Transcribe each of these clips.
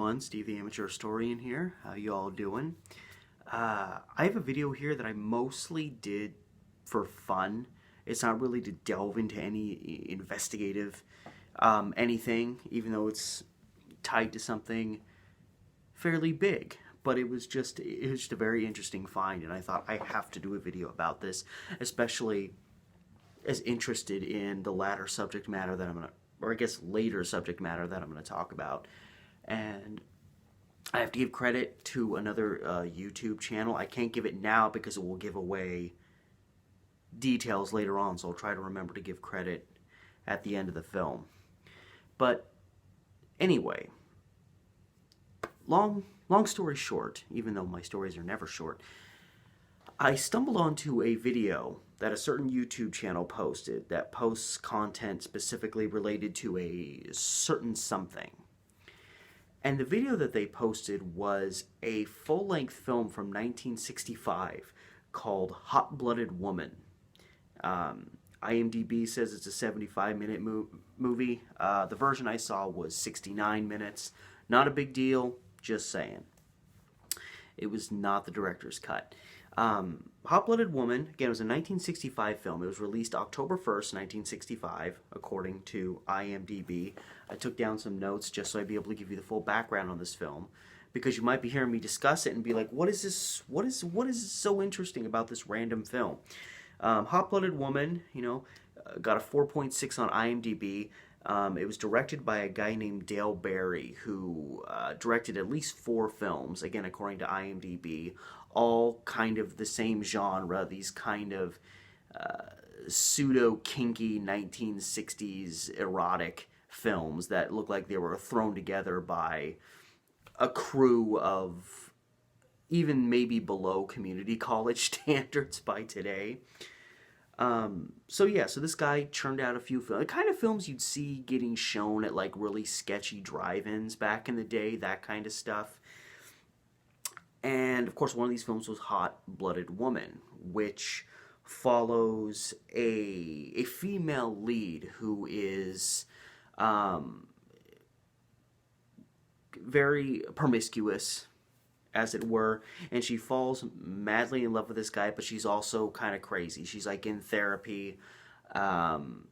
everyone, Steve the Amateur Historian here. How you all doing? I have a video here that I mostly did for fun. It's not really to delve into any investigative anything, even though it's tied to something fairly big. But it was just a very interesting find, and I thought I have to do a video about this, especially as interested in the latter subject matter that I'm going to, or I guess later subject matter that I'm going to talk about. And I have to give credit to another YouTube channel. I can't give it now because it will give away details later on, so I'll try to remember to give credit at the end of the film. But anyway, long story short, even though my stories are never short, I stumbled onto a video that a certain YouTube channel posted that posts content specifically related to a certain something. And the video that they posted was a full-length film from 1965 called Hot-Blooded Woman. IMDb says it's a 75-minute movie. The version I saw was 69 minutes. Not a big deal, just saying. It was not the director's cut. Hot-Blooded Woman, again, it was a 1965 film. It was released October 1st, 1965, according to IMDb. I took down some notes just so I'd be able to give you the full background on this film, because you might be hearing me discuss it and be like, what is this? What is so interesting about this random film? Hot-Blooded Woman, got a 4.6 on IMDb. It was directed by a guy named Dale Barry, who directed at least 4 films, again, according to IMDb, all kind of the same genre, these kind of pseudo-kinky 1960s erotic films that look like they were thrown together by a crew of even maybe below community college standards by today. So this guy churned out a few films, the kind of films you'd see getting shown at like really sketchy drive-ins back in the day, that kind of stuff. And of course one of these films was Hot-Blooded Woman, which follows a female lead who is very promiscuous, as it were, and she falls madly in love with this guy, but she's also kind of crazy. She's like in therapy, and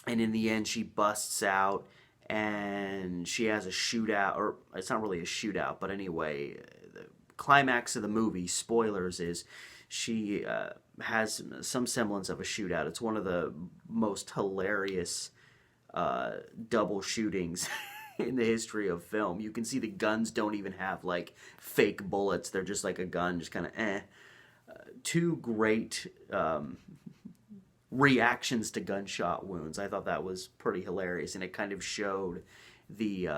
in the end she busts out and she has a shootout, or it's not really a shootout, but anyway, the climax of the movie, spoilers, is she has some semblance of a shootout. It's one of the most hilarious double shootings in the history of film. You can see the guns don't even have like fake bullets. They're just like a gun, just kind of two great reactions to gunshot wounds. I thought that was pretty hilarious, and it kind of showed the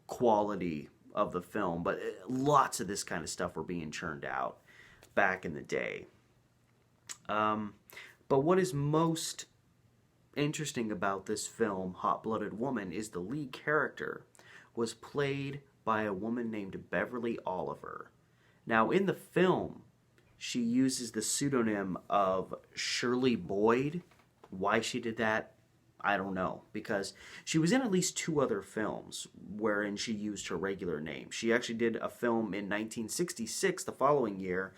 quality of the film. But lots of this kind of stuff were being churned out back in the day. But what is most interesting about this film, Hot-Blooded Woman, is the lead character was played by a woman named Beverly Oliver. Now, in the film, she uses the pseudonym of Shirley Boyd. Why she did that, I don't know, because she was in at least 2 other films wherein she used her regular name. She actually did a film in 1966, the following year,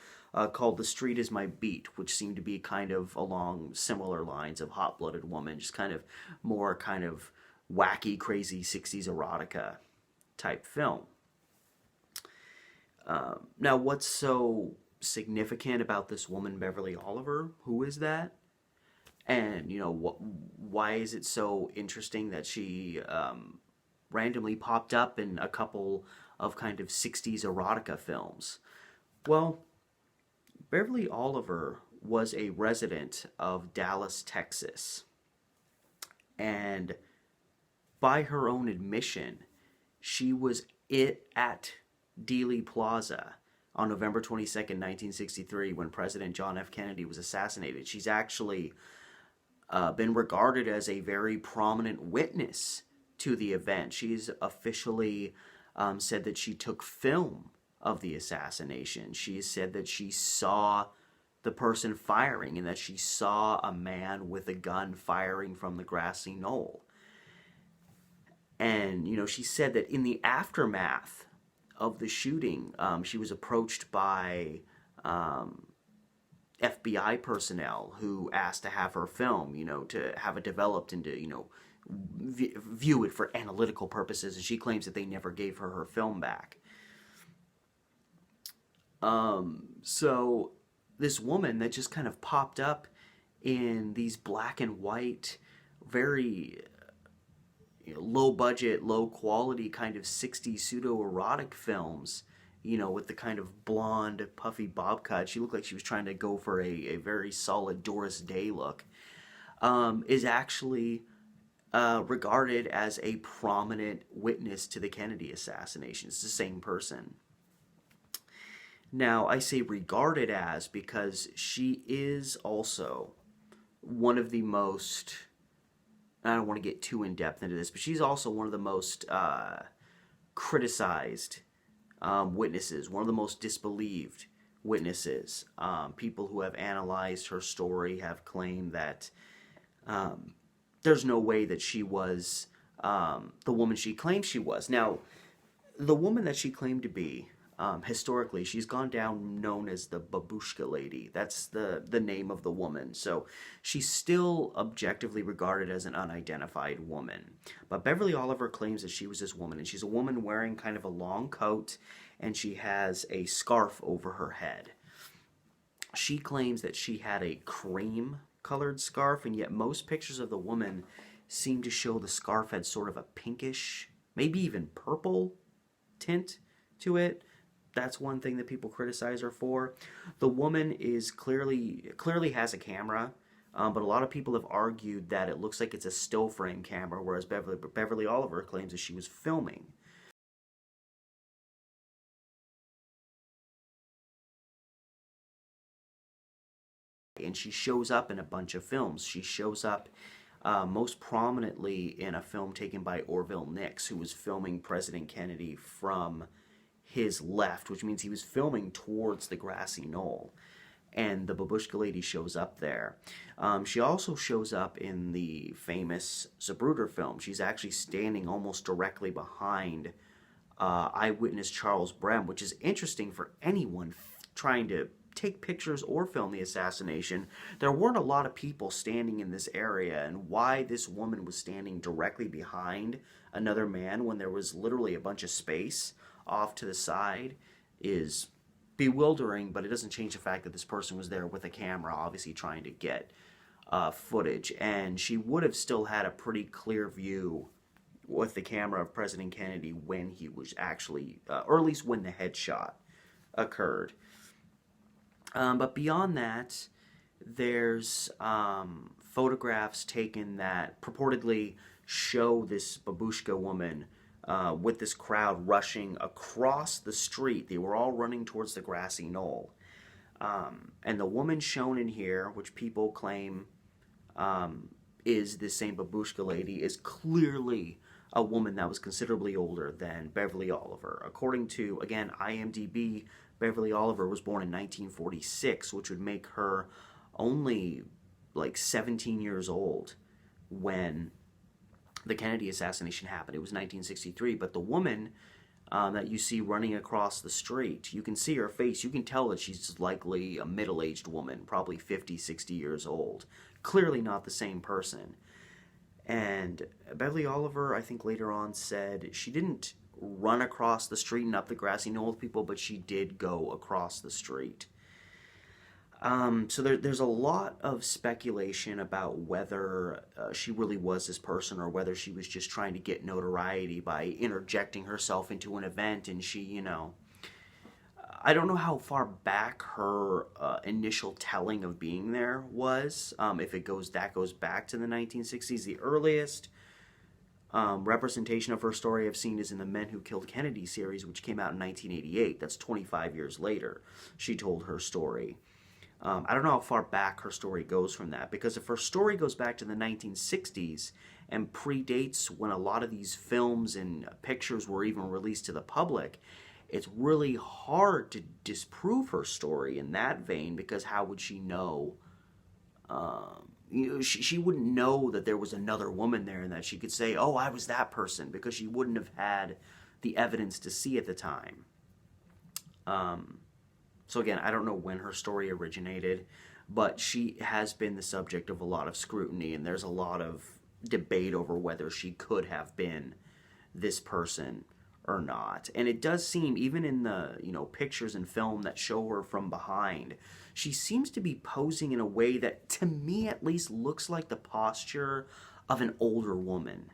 called The Street Is My Beat, which seemed to be kind of along similar lines of Hot-Blooded Woman, just kind of more kind of wacky, crazy 60s erotica type film. Now, what's so significant about this woman, Beverly Oliver? Who is that? And, why is it so interesting that she randomly popped up in a couple of kind of 60s erotica films? Well, Beverly Oliver was a resident of Dallas, Texas. And by her own admission, she was at Dealey Plaza on November 22nd, 1963, when President John F. Kennedy was assassinated. She's actually been regarded as a very prominent witness to the event. She's officially said that she took film of the assassination. She said that she saw the person firing and that she saw a man with a gun firing from the grassy knoll. And, she said that in the aftermath of the shooting, she was approached by FBI personnel who asked to have her film, to have it developed and to, view it for analytical purposes. And she claims that they never gave her film back. So this woman that just kind of popped up in these black and white, very low budget, low quality kind of 60s pseudo-erotic films, with the kind of blonde, puffy bob cut. She looked like she was trying to go for a very solid Doris Day look, is actually regarded as a prominent witness to the Kennedy assassination. It's the same person. Now, I say regarded as because she is also one of the most, I don't want to get too in-depth into this, but she's also one of the most criticized witnesses, one of the most disbelieved witnesses. People who have analyzed her story have claimed that there's no way that she was the woman she claimed she was. Now, the woman that she claimed to be, historically, she's gone down known as the Babushka Lady. That's the name of the woman. So she's still objectively regarded as an unidentified woman. But Beverly Oliver claims that she was this woman, and she's a woman wearing kind of a long coat, and she has a scarf over her head. She claims that she had a cream-colored scarf, and yet most pictures of the woman seem to show the scarf had sort of a pinkish, maybe even purple tint to it. That's one thing that people criticize her for. The woman is clearly has a camera, but a lot of people have argued that it looks like it's a still frame camera, whereas Beverly Oliver claims that she was filming. And she shows up in a bunch of films. She shows up most prominently in a film taken by Orville Nix, who was filming President Kennedy from his left, which means he was filming towards the grassy knoll. And the Babushka Lady shows up there. She also shows up in the famous Zapruder film. She's actually standing almost directly behind eyewitness Charles Brem, which is interesting for anyone trying to take pictures or film the assassination. There weren't a lot of people standing in this area, and why this woman was standing directly behind another man when there was literally a bunch of space off to the side is bewildering, but it doesn't change the fact that this person was there with a camera, obviously trying to get footage, and she would have still had a pretty clear view with the camera of President Kennedy when he was actually, or at least when the headshot occurred. But beyond that, there's photographs taken that purportedly show this Babushka woman with this crowd rushing across the street. They were all running towards the grassy knoll. And the woman shown in here, which people claim is the same Babushka Lady, is clearly a woman that was considerably older than Beverly Oliver. According to, again, IMDb, Beverly Oliver was born in 1946, which would make her only like 17 years old when the Kennedy assassination happened. It was 1963, but the woman that you see running across the street, you can see her face. You can tell that she's likely a middle-aged woman, probably 50, 60 years old. Clearly not the same person. And Beverly Oliver, I think later on, said she didn't run across the street and up the grassy knoll with people, but she did go across the street. So there's a lot of speculation about whether she really was this person or whether she was just trying to get notoriety by interjecting herself into an event, and she, I don't know how far back her initial telling of being there was. If that goes back to the 1960s. The earliest representation of her story I've seen is in the Men Who Killed Kennedy series, which came out in 1988. That's 25 years later. She told her story. I don't know how far back her story goes from that, because if her story goes back to the 1960s and predates when a lot of these films and pictures were even released to the public, it's really hard to disprove her story in that vein, because how would she know, she wouldn't know that there was another woman there and that she could say, oh, I was that person, because she wouldn't have had the evidence to see at the time. So again, I don't know when her story originated, but she has been the subject of a lot of scrutiny, and there's a lot of debate over whether she could have been this person or not. And it does seem, even in the pictures and film that show her from behind, she seems to be posing in a way that, to me at least, looks like the posture of an older woman.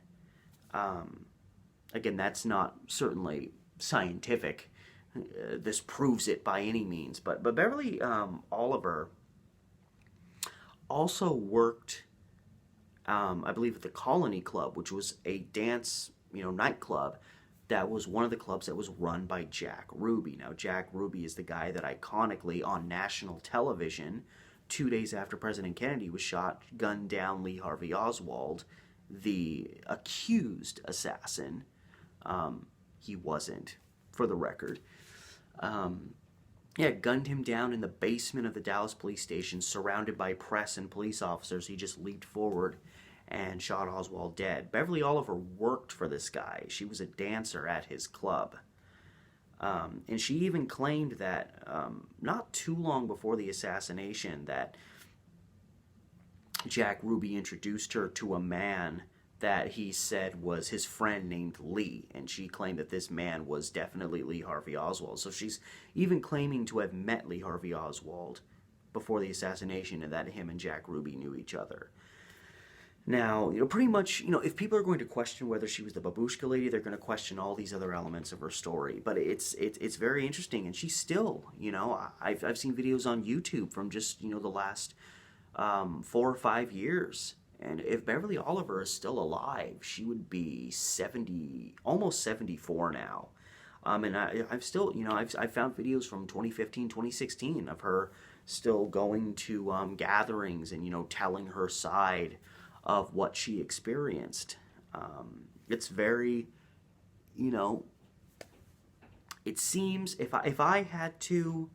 Again, that's not certainly scientific. This proves it by any means. But Beverly Oliver also worked, I believe, at the Colony Club, which was a dance, nightclub. That was one of the clubs that was run by Jack Ruby. Now, Jack Ruby is the guy that iconically on national television, 2 days after President Kennedy was shot, gunned down Lee Harvey Oswald, the accused assassin. He wasn't, for the record. Gunned him down in the basement of the Dallas police station, surrounded by press and police officers. He just leaped forward and shot Oswald dead. Beverly Oliver worked for this guy. She was a dancer at his club. And she even claimed that not too long before the assassination that Jack Ruby introduced her to a man that he said was his friend named Lee, and she claimed that this man was definitely Lee Harvey Oswald. So she's even claiming to have met Lee Harvey Oswald before the assassination, and that him and Jack Ruby knew each other. Now, pretty much, if people are going to question whether she was the Babushka Lady, they're going to question all these other elements of her story. But it's very interesting, and she's still, I've seen videos on YouTube from just, the last 4 or 5 years. And if Beverly Oliver is still alive, she would be 70, almost 74 now. And I've still, I've found videos from 2015, 2016 of her still going to gatherings and, telling her side of what she experienced. It's very, it seems, if I had to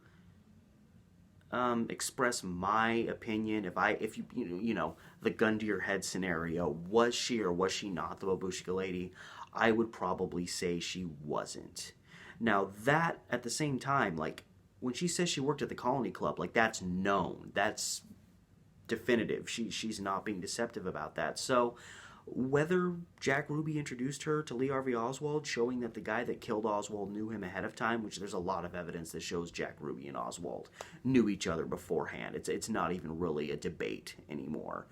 express my opinion, if you the gun to your head scenario, was she or was she not the Babushka Lady, I would probably say she wasn't. Now that, at the same time, like, when she says she worked at the Colony Club, like, that's known, that's definitive. She's not being deceptive about that. So whether Jack Ruby introduced her to Lee Harvey Oswald, showing that the guy that killed Oswald knew him ahead of time, which there's a lot of evidence that shows Jack Ruby and Oswald knew each other beforehand. It's not even really a debate anymore.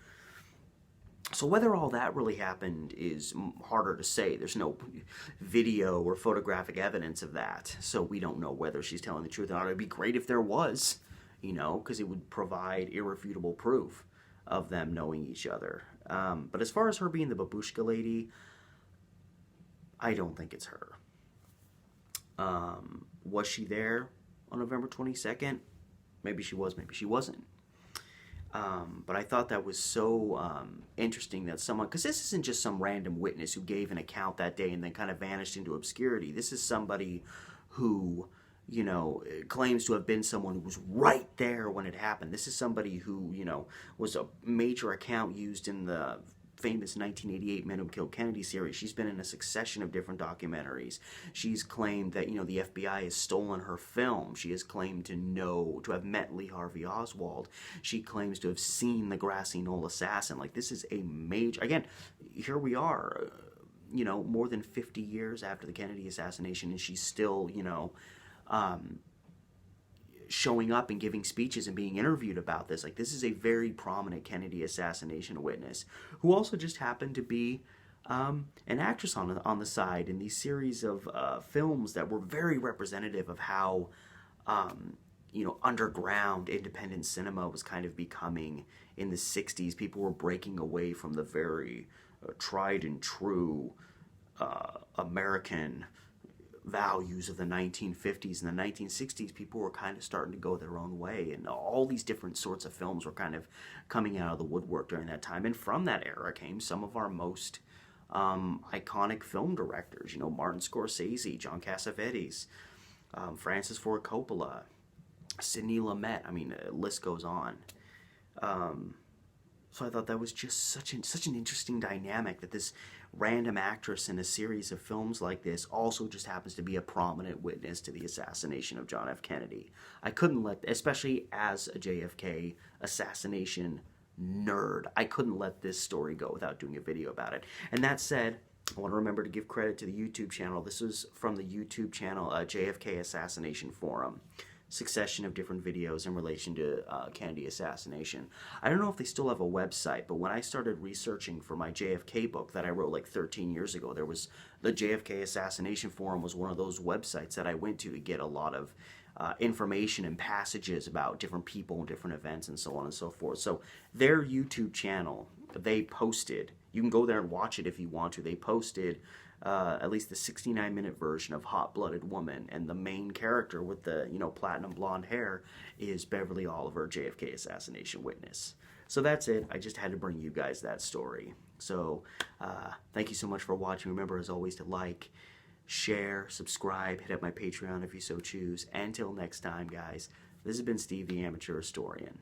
So whether all that really happened is harder to say. There's no video or photographic evidence of that, so we don't know whether she's telling the truth or not. It'd be great if there was, because it would provide irrefutable proof of them knowing each other. But as far as her being the Babushka Lady, I don't think it's her. Was she there on November 22nd? Maybe she was, maybe she wasn't. But I thought that was so interesting that someone, because this isn't just some random witness who gave an account that day and then kind of vanished into obscurity. This is somebody who, claims to have been someone who was right there when it happened. This is somebody who, was a major account used in the famous 1988 Men Who Killed Kennedy series. She's been in a succession of different documentaries. She's claimed that, the FBI has stolen her film. She has claimed to have met Lee Harvey Oswald. She claims to have seen the Grassy Knoll assassin. Like, this is a major, again, here we are, more than 50 years after the Kennedy assassination, and she's still, showing up and giving speeches and being interviewed about this. Like, this is a very prominent Kennedy assassination witness who also just happened to be an actress on the side in these series of films that were very representative of how underground independent cinema was kind of becoming in the 60s. People were breaking away from the very tried and true American values of the 1950s and the 1960s. People were kind of starting to go their own way, and all these different sorts of films were kind of coming out of the woodwork during that time. And from that era came some of our most iconic film directors, Martin Scorsese, John Cassavetes, Francis Ford Coppola, Sidney Lumet. I mean, the list goes on. So I thought that was just such an interesting dynamic, that this random actress in a series of films like this also just happens to be a prominent witness to the assassination of John F. Kennedy. I couldn't let, especially as a JFK assassination nerd, I couldn't let this story go without doing a video about it. And that said, I want to remember to give credit to the YouTube channel. This was from the YouTube channel JFK Assassination Forum. Succession of different videos in relation to Kennedy assassination. I don't know if they still have a website, but when I started researching for my JFK book that I wrote like 13 years ago, there was the JFK Assassination Forum was one of those websites that I went to get a lot of information and passages about different people and different events and so on and so forth. So their YouTube channel, they posted, you can go there and watch it if you want to, they posted at least the 69-minute version of Hot Blooded Woman, and the main character with the, you know, platinum blonde hair is Beverly Oliver, JFK assassination witness. So that's it. I just had to bring you guys that story. So thank you so much for watching. Remember, as always, to like, share, subscribe, hit up my Patreon if you so choose. Until next time, guys, this has been Steve the Amateur Historian.